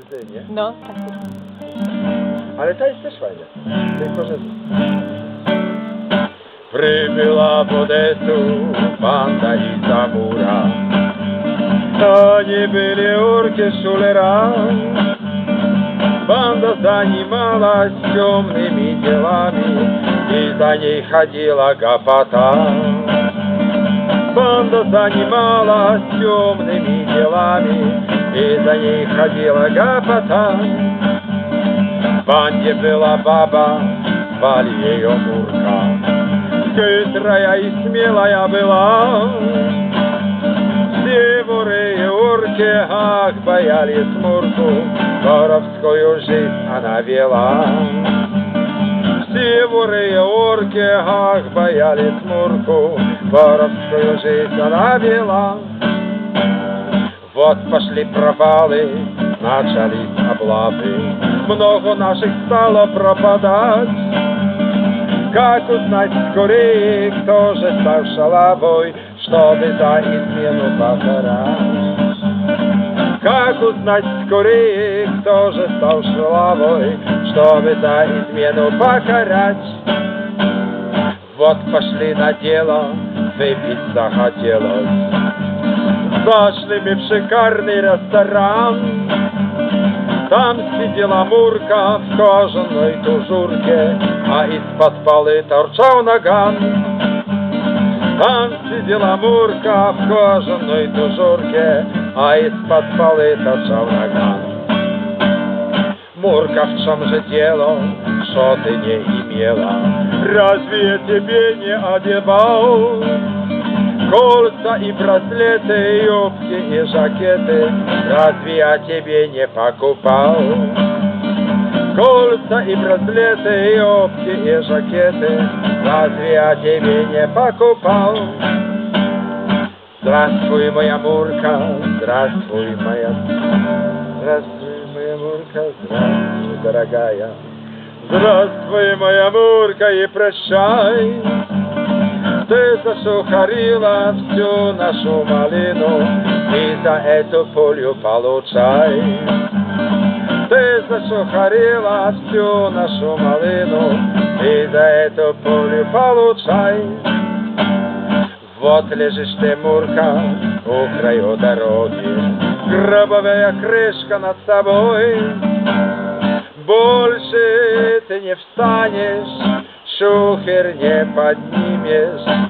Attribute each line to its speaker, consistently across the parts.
Speaker 1: łzy, nie?
Speaker 2: No, tak jest.
Speaker 1: Ale ta jest też fajna. Tylko, że... Przybyła w Odesu banda i Zamura. To nie byli orkie szulera. Banda занималась темными делами, и за ней ходила гопота. Банда занималась темными делами, и за ней ходила гопота. В банде была баба, звали ее Мурка. Хитрая и смелая была. Все воры и орки, ах, боялись Мурку, воровскую жизнь она вела. Все воры и орки, ах, боялись Мурку, воровскую жизнь она вела. Вот пошли провалы, начались облавы, много наших стало пропадать. Как узнать скорее, кто же стал шалавой, чтобы за измену покарать? Как узнать скорее, кто же стал шалавой, чтобы за измену покарать? Вот пошли на дело, выпить захотелось. Зашли мы в шикарный ресторан. Там сидела Мурка в кожаной тужурке, а из-под полы торчал наган. Там сидела Мурка в кожаной тужурке, а из-под полы торчал наган. Мурка, в чем же дело, что ты не имела? Разве я тебе не одевал кольца и браслеты, юбки и жакеты? Разве я тебе не покупал кольца и браслеты, юбки и жакеты? Разве я тебе не покупал? Здравствуй, моя Мурка, здравствуй, моя... Здравствуй, моя Мурка, здравствуй, дорогая. Здравствуй, моя Мурка, и прощай. Ты засухарила всю нашу малину, и за эту пулю получай. Ты засухарила всю нашу малину, и за эту пулю получай. Вот лежишь ты, Мурка, у краю дороги, гробовая крышка над собой. Больше ты не встанешь, шухер не поднимешь,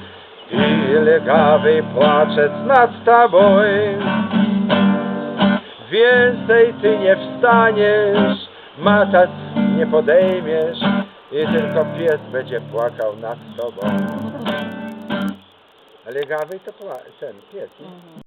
Speaker 1: и легавый плачет над тобой. Więcej ty nie wstaniesz, matać nie podejmiesz, i tylko pies będzie płakał nad tobą. Legawy to ten pies, nie?